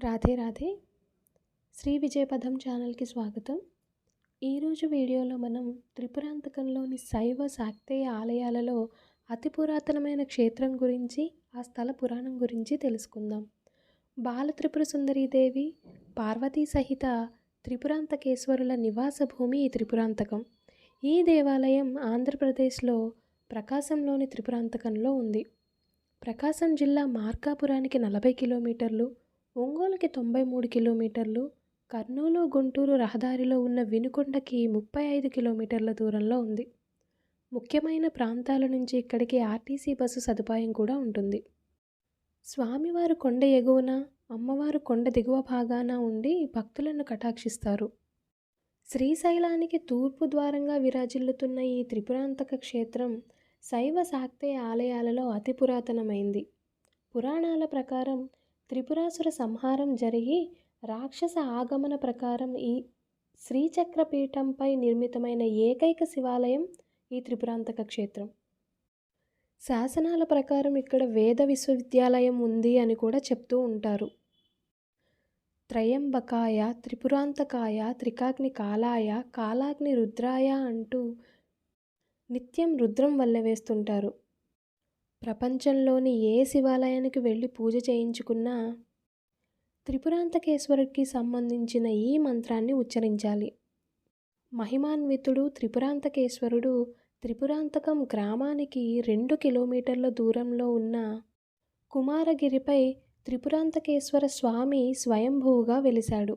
రాధే రాధే. శ్రీ విజయపథం ఛానల్కి స్వాగతం. ఈరోజు వీడియోలో మనం త్రిపురాంతకంలోని శైవ శాక్తేయ ఆలయాలలో అతి పురాతనమైన క్షేత్రం గురించి, ఆ స్థల పురాణం గురించి తెలుసుకుందాం. బాల త్రిపుర సుందరీదేవి పార్వతీ సహిత త్రిపురాంతకేశ్వరుల నివాస భూమి ఈ త్రిపురాంతకం. ఈ దేవాలయం ఆంధ్రప్రదేశ్లో ప్రకాశంలోని త్రిపురాంతకంలో ఉంది. ప్రకాశం జిల్లా మార్కాపురానికి 40 కిలోమీటర్లు, ఒంగోలుకి 93 కిలోమీటర్లు, కర్నూలు గుంటూరు రహదారిలో ఉన్న వినుకొండకి 35 కిలోమీటర్ల దూరంలో ఉంది. ముఖ్యమైన ప్రాంతాల నుంచి ఇక్కడికి ఆర్టీసీ బస్సు సదుపాయం కూడా ఉంటుంది. స్వామివారు కొండ ఎగువన, అమ్మవారు కొండ దిగువ భాగాన ఉండి భక్తులను కటాక్షిస్తారు. శ్రీశైలానికి తూర్పు ద్వారంగా విరాజిల్లుతున్న ఈ త్రిపురాంతక క్షేత్రం శైవ శాక్తేయ ఆలయాలలో అతి పురాతనమైంది. పురాణాల ప్రకారం త్రిపురాసుర సంహారం జరిగి రాక్షస ఆగమన ప్రకారం ఈ శ్రీచక్రపీఠంపై నిర్మితమైన ఏకైక శివాలయం ఈ త్రిపురాంతక క్షేత్రం. శాసనాల ప్రకారం ఇక్కడ వేద విశ్వవిద్యాలయం ఉంది అని కూడా చెప్తూ ఉంటారు. త్రయంబకాయ, త్రిపురాంతకాయ, త్రికాగ్ని కాలాయ, కాలాగ్ని రుద్రాయ అంటూ నిత్యం రుద్రం వల్లెవేస్తుంటారు. ప్రపంచంలోని ఏ శివాలయానికి వెళ్ళి పూజ చేయించుకున్నా త్రిపురాంతకేశ్వరుడికి సంబంధించిన ఈ మంత్రాన్ని ఉచ్చరించాలి. మహిమాన్వితుడు త్రిపురాంతకేశ్వరుడు త్రిపురాంతకం గ్రామానికి 2 కిలోమీటర్ల దూరంలో ఉన్న కుమారగిరిపై త్రిపురాంతకేశ్వర స్వామి స్వయంభూగా వెలిశాడు.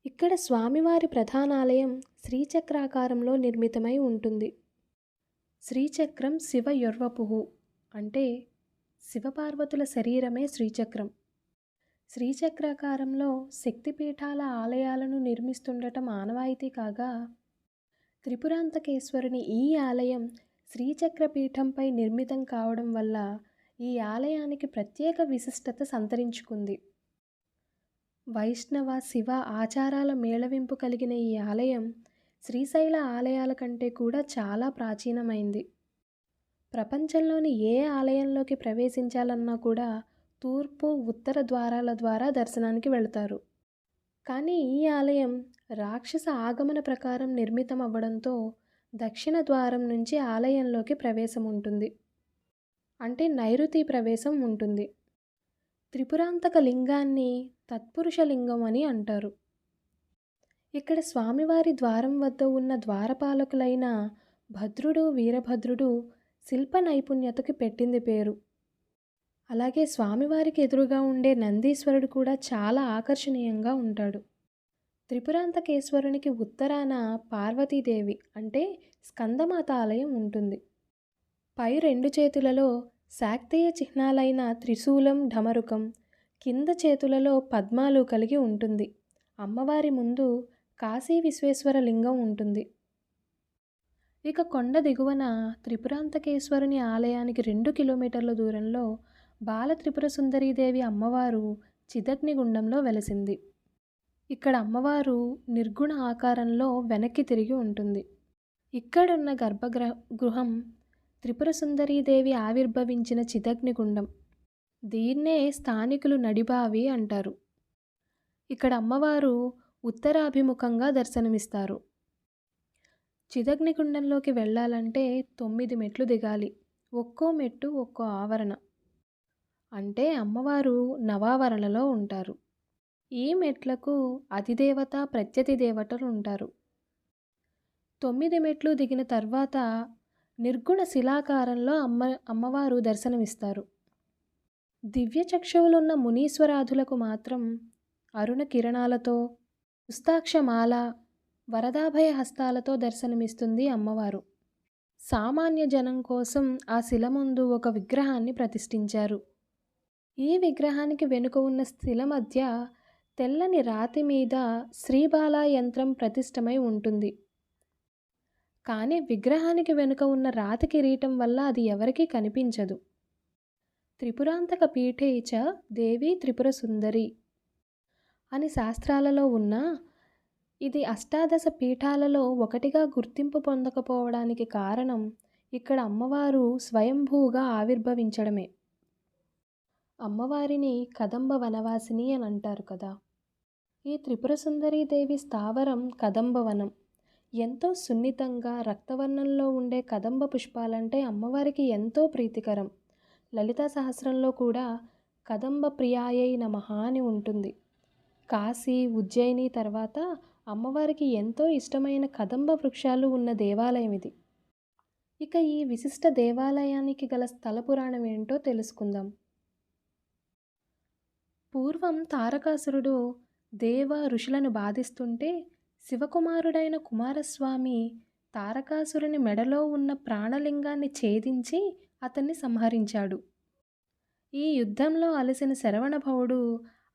ఇక్కడ స్వామివారి ప్రధానాలయం శ్రీచక్రాకారంలో నిర్మితమై ఉంటుంది. శ్రీచక్రం శివ యొర్వపుహు అంటే శివపార్వతుల శరీరమే శ్రీచక్రం. శ్రీచక్రాకారంలో శక్తిపీఠాల ఆలయాలను నిర్మిస్తుండటం ఆనవాయితీ కాగా, త్రిపురాంతకేశ్వరుని ఈ ఆలయం శ్రీచక్రపీఠంపై నిర్మితం కావడం వల్ల ఈ ఆలయానికి ప్రత్యేక విశిష్టత సంతరించుకుంది. వైష్ణవ శివ ఆచారాల మేళవింపు కలిగిన ఈ ఆలయం శ్రీశైల ఆలయాల కంటే కూడా చాలా ప్రాచీనమైంది. ప్రపంచంలోని ఏ ఆలయంలోకి ప్రవేశించాలన్నా కూడా తూర్పు, ఉత్తర ద్వారాల ద్వారా దర్శనానికి వెళతారు. కానీ ఈ ఆలయం రాక్షస ఆగమన ప్రకారం నిర్మితం అవ్వడంతో దక్షిణ ద్వారం నుంచి ఆలయంలోకి ప్రవేశం ఉంటుంది. అంటే నైరుతి ప్రవేశం ఉంటుంది. త్రిపురాంతక లింగాన్ని తత్పురుష లింగం అని అంటారు. ఇక్కడ స్వామివారి ద్వారం వద్ద ఉన్న ద్వారపాలకులైన భద్రుడు, వీరభద్రుడు శిల్ప నైపుణ్యతకి పెట్టింది పేరు. అలాగే స్వామివారికి ఎదురుగా ఉండే నందీశ్వరుడు కూడా చాలా ఆకర్షణీయంగా ఉంటాడు. త్రిపురాంతకేశ్వరునికి ఉత్తరాన పార్వతీదేవి అంటే స్కందమాత ఆలయం ఉంటుంది. పై 2 చేతులలో శాక్తేయ చిహ్నాలైన త్రిశూలం, ఢమరుకం, కింద చేతులలో పద్మాలు కలిగి ఉంటుంది. అమ్మవారి ముందు కాశీ విశ్వేశ్వర లింగం ఉంటుంది. ఇక కొండ దిగువన త్రిపురాంతకేశ్వరుని ఆలయానికి 2 కిలోమీటర్ల దూరంలో బాల త్రిపుర సుందరీదేవి అమ్మవారు చిదగ్నిగుండంలో వెలసింది. ఇక్కడ అమ్మవారు నిర్గుణ ఆకారంలో వెనక్కి తిరిగి ఉంటుంది. ఇక్కడున్న గృహం త్రిపుర సుందరీదేవి ఆవిర్భవించిన చిదగ్నిగుండం. దీన్నే స్థానికులు నడిబావి అంటారు. ఇక్కడ అమ్మవారు ఉత్తరాభిముఖంగా దర్శనమిస్తారు. చిదగ్నిగుండంలోకి వెళ్ళాలంటే 9 మెట్లు దిగాలి. ఒక్కో మెట్టు ఒక్కో ఆవరణ. అంటే అమ్మవారు నవావరణలో ఉంటారు. ఈ మెట్లకు అధిదేవత, ప్రత్యతి దేవతలు ఉంటారు. 9 మెట్లు దిగిన తర్వాత నిర్గుణ శిలాకారంలో అమ్మవారు దర్శనమిస్తారు. దివ్య చక్షువులున్న మునీశ్వరాధులకు మాత్రం అరుణ కిరణాలతో, పుస్తాక్షమాల, వరదాభయ హస్తాలతో దర్శనమిస్తుంది అమ్మవారు. సామాన్య జనం కోసం ఆ శిల ముందు ఒక విగ్రహాన్ని ప్రతిష్ఠించారు. ఈ విగ్రహానికి వెనుక ఉన్న శిల మధ్య తెల్లని రాతి మీద శ్రీబాల యంత్రం ప్రతిష్టమై ఉంటుంది. కానీ విగ్రహానికి వెనుక ఉన్న రాతి కిరీటం వల్ల అది ఎవరికీ కనిపించదు. త్రిపురాంతక పీఠే చ దేవి త్రిపుర సుందరి అని శాస్త్రాలలో ఉన్న ఇది అష్టాదశ పీఠాలలో ఒకటిగా గుర్తింపు పొందకపోవడానికి కారణం ఇక్కడ అమ్మవారు స్వయంభూగా ఆవిర్భవించడమే. అమ్మవారిని కదంబ వనవాసిని అని అంటారు కదా. ఈ త్రిపుర సుందరీ దేవి స్థావరం కదంబవనం. ఎంతో సున్నితంగా రక్తవర్ణంలో ఉండే కదంబ పుష్పాలంటే అమ్మవారికి ఎంతో ప్రీతికరం. లలితా సహస్రంలో కూడా కదంబ ప్రియాయై నమః అని ఉంటుంది. కాశీ, ఉజ్జయిని తర్వాత అమ్మవారికి ఎంతో ఇష్టమైన కదంబ వృక్షాలు ఉన్న దేవాలయం ఇది. ఇక ఈ విశిష్ట దేవాలయానికి గల స్థల పురాణం ఏంటో తెలుసుకుందాం. పూర్వం తారకాసురుడు దేవ ఋషులను బాధిస్తుంటే శివకుమారుడైన కుమారస్వామి తారకాసురుని మెడలో ఉన్న ప్రాణలింగాన్ని ఛేదించి అతన్ని సంహరించాడు. ఈ యుద్ధంలో అలసిన శరవణభవుడు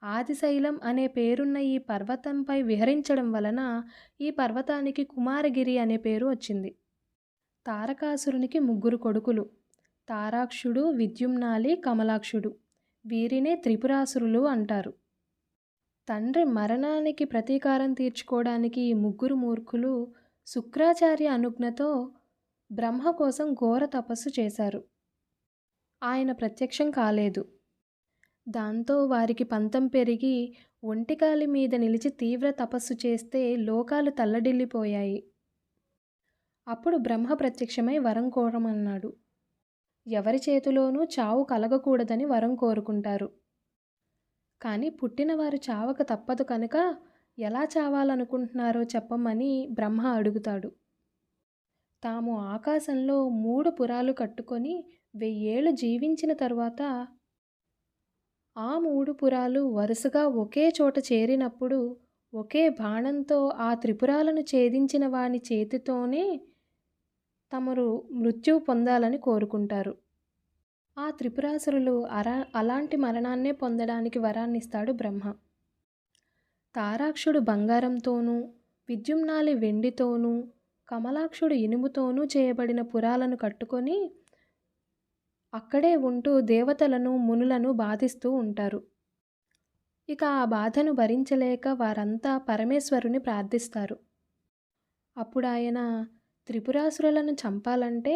ఆదిశైలం అనే పేరున్న ఈ పర్వతంపై విహరించడం వలన ఈ పర్వతానికి కుమారగిరి అనే పేరు వచ్చింది. తారకాసురునికి ముగ్గురు కొడుకులు, తారాక్షుడు, విద్యుమ్నాలి, కమలాక్షుడు. వీరినే త్రిపురాసురులు అంటారు. తండ్రి మరణానికి ప్రతీకారం తీర్చుకోవడానికి ఈ ముగ్గురు మూర్ఖులు శుక్రాచార్య అనుజ్ఞతో బ్రహ్మ కోసం ఘోర తపస్సు చేశారు. ఆయన ప్రత్యక్షం కాలేదు. దాంతో వారికి పంతం పెరిగి ఒంటికాలి మీద నిలిచి తీవ్ర తపస్సు చేస్తే లోకాలు తల్లడిల్లిపోయాయి. అప్పుడు బ్రహ్మ ప్రత్యక్షమై వరం కోరమన్నాడు. ఎవరి చేతిలోనూ చావు కలగకూడదని వరం కోరుకుంటారు. కానీ పుట్టినవారు చావక తప్పదు కనుక ఎలా చావాలనుకుంటున్నారో చెప్పమని బ్రహ్మ అడుగుతాడు. తాము ఆకాశంలో 3 పురాలు కట్టుకొని 1000 ఏళ్ళు జీవించిన తరువాత ఆ 3 పురాలు వరుసగా ఒకే చోట చేరినప్పుడు ఒకే బాణంతో ఆ త్రిపురాలను ఛేదించిన వాని చేతితోనే తమరు మృత్యువు పొందాలని కోరుకుంటారు. ఆ త్రిపురాసురులు అలాంటి మరణాన్నే పొందడానికి వరాన్నిస్తాడు బ్రహ్మ. తారాక్షుడు బంగారంతోనూ, విద్యుమ్నాలి వెండితోనూ, కమలాక్షుడు ఇనుముతోనూ చేయబడిన పురాలను కట్టుకొని అక్కడే ఉంటూ దేవతలను, మునులను బాధిస్తూ ఉంటారు. ఇక ఆ బాధను భరించలేక వారంతా పరమేశ్వరుని ప్రార్థిస్తారు. అప్పుడు ఆయన త్రిపురాసురులను చంపాలంటే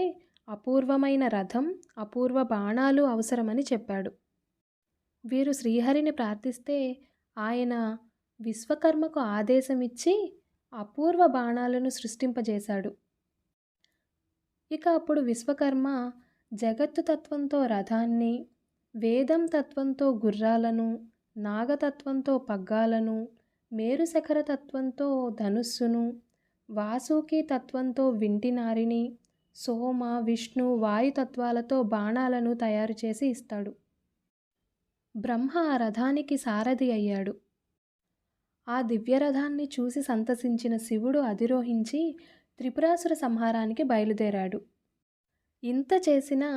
అపూర్వమైన రథం, అపూర్వ బాణాలు అవసరమని చెప్పాడు. వీరు శ్రీహరిని ప్రార్థిస్తే ఆయన విశ్వకర్మకు ఆదేశమిచ్చి అపూర్వ బాణాలను సృష్టింపజేశాడు. ఇక అప్పుడు విశ్వకర్మ జగత్తు తత్వంతో రథాన్ని, వేదం తత్వంతో గుర్రాలను, నాగతత్వంతో పగ్గాలను, మేరుశఖర తత్వంతో ధనుస్సును, వాసుకి తత్వంతో వింటినారిని, సోమ, విష్ణు, వాయుతత్వాలతో బాణాలను తయారు చేసి ఇస్తాడు. బ్రహ్మ ఆ రథానికి సారథి అయ్యాడు. ఆ దివ్యరథాన్ని చూసి సంతసించిన శివుడు అధిరోహించి త్రిపురాసుర సంహారానికి బయలుదేరాడు. ఇంత చేసినా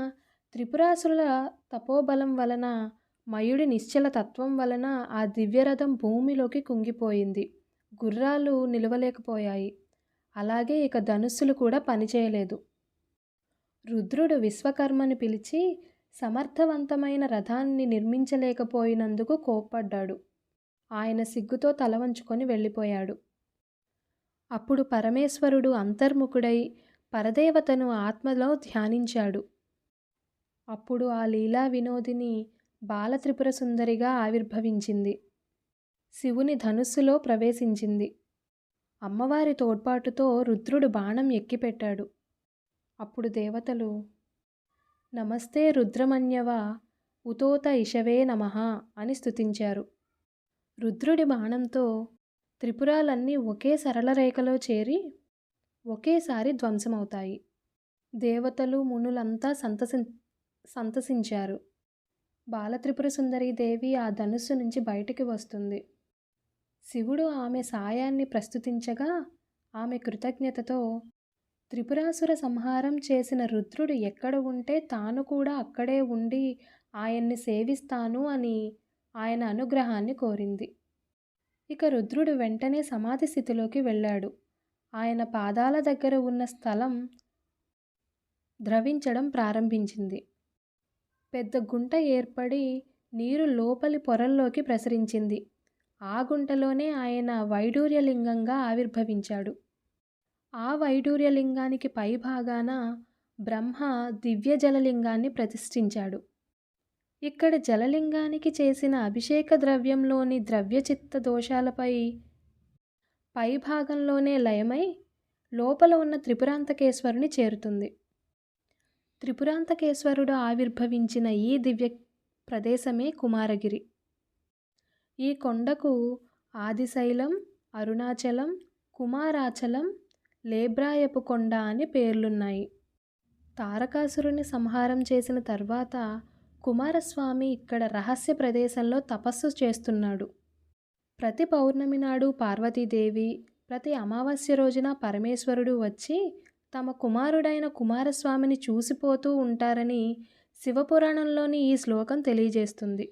త్రిపురాసురుల తపోబలం వలన, మయుడి నిశ్చల తత్వం వలన ఆ దివ్యరథం భూమిలోకి కుంగిపోయింది. గుర్రాలు నిలవలేకపోయాయి. అలాగే ఇక ధనుస్సులు కూడా పనిచేయలేదు. రుద్రుడు విశ్వకర్మని పిలిచి సమర్థవంతమైన రథాన్ని నిర్మించలేకపోయినందుకు కోప్పడ్డాడు. ఆయన సిగ్గుతో తల వంచుకొని వెళ్ళిపోయాడు. అప్పుడు పరమేశ్వరుడు అంతర్ముఖుడై పరదేవతను ఆత్మలో ధ్యానించాడు. అప్పుడు ఆ లీలా వినోదిని బాలత్రిపుర సుందరిగా ఆవిర్భవించింది. శివుని ధనుస్సులో ప్రవేశించింది. అమ్మవారి తోడ్పాటుతో రుద్రుడు బాణం ఎక్కిపెట్టాడు. అప్పుడు దేవతలు నమస్తే రుద్రమన్యవ ఉతోత ఇషవే నమః అని స్తుతించారు. రుద్రుడి బాణంతో త్రిపురాలన్నీ ఒకే సరళ రేఖలో చేరి ఒకేసారి ధ్వంసమవుతాయి. దేవతలు, మునులంతా సంతసించారు. బాలత్రిపుర సుందరీదేవి ఆ ధనుస్సు నుంచి బయటికి వస్తుంది. శివుడు ఆమె సాయాన్ని ప్రస్తుతించగా ఆమె కృతజ్ఞతతో త్రిపురాసుర సంహారం చేసిన రుద్రుడు ఎక్కడ ఉంటే తాను కూడా అక్కడే ఉండి ఆయన్ని సేవిస్తాను అని ఆయన అనుగ్రహాన్ని కోరింది. ఇక రుద్రుడు వెంటనే సమాధి స్థితిలోకి వెళ్ళాడు. ఆయన పాదాల దగ్గర ఉన్న స్థలం ద్రవించడం ప్రారంభించింది. పెద్ద గుంట ఏర్పడి నీరు లోపలి పొరల్లోకి ప్రసరించింది. ఆ గుంటలోనే ఆయన వైడూర్యలింగంగా ఆవిర్భవించాడు. ఆ వైడూర్యలింగానికి పైభాగాన బ్రహ్మ దివ్యజలలింగాన్ని ప్రతిష్ఠించాడు. ఇక్కడ జలలింగానికి చేసిన అభిషేక ద్రవ్యంలోని ద్రవ్యచిత్త దోషాలపై పైభాగంలోనే లయమై లోపల ఉన్న త్రిపురాంతకేశ్వరుని చేరుతుంది. త్రిపురాంతకేశ్వరుడు ఆవిర్భవించిన ఈ దివ్య ప్రదేశమే కుమారగిరి. ఈ కొండకు ఆదిశైలం, అరుణాచలం, కుమారాచలం, లేబ్రాయపు కొండ అని పేర్లున్నాయి. తారకాసురుని సంహారం చేసిన తర్వాత కుమారస్వామి ఇక్కడ రహస్య ప్రదేశంలో తపస్సు చేస్తున్నాడు. ప్రతి పౌర్ణమి నాడు పార్వతీదేవి, ప్రతి అమావాస్య రోజున పరమేశ్వరుడు వచ్చి తమ కుమారుడైన కుమారస్వామిని చూసిపోతూ ఉంటారని శివపురాణంలోని ఈ శ్లోకం తెలియజేస్తుంది.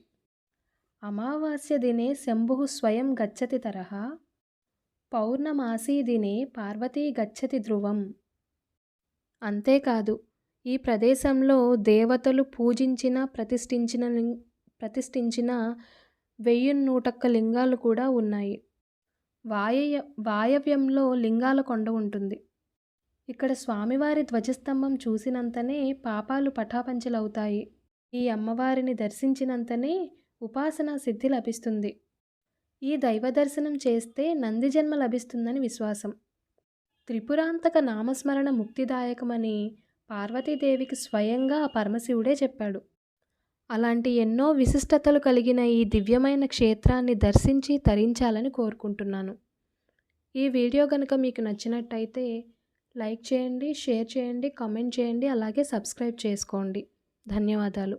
అమావాస్య దినే శంభుః స్వయం గచ్చతి తరః, పౌర్ణమాసీ దినే పార్వతీ గచ్చతి ధ్రువం. అంతేకాదు, ఈ ప్రదేశంలో దేవతలు పూజించిన ప్రతిష్ఠించిన 1101 లింగాలు కూడా ఉన్నాయి. వాయవ్యంలో లింగాల కొండ ఉంటుంది. ఇక్కడ స్వామివారి ధ్వజస్తంభం చూసినంతనే పాపాలు పటాపంచలవుతాయి. ఈ అమ్మవారిని దర్శించినంతనే ఉపాసనా సిద్ధి లభిస్తుంది. ఈ దైవ దర్శనం చేస్తే నంది జన్మ లభిస్తుందని విశ్వాసం. త్రిపురాంతక నామస్మరణ ముక్తిదాయకమని పార్వతీదేవికి స్వయంగా ఆ పరమశివుడే చెప్పాడు. అలాంటి ఎన్నో విశిష్టతలు కలిగిన ఈ దివ్యమైన క్షేత్రాన్ని దర్శించి తరించాలని కోరుకుంటున్నాను. ఈ వీడియో కనుక మీకు నచ్చినట్టయితే లైక్ చేయండి, షేర్ చేయండి, కామెంట్ చేయండి, అలాగే సబ్స్క్రైబ్ చేసుకోండి. ధన్యవాదాలు.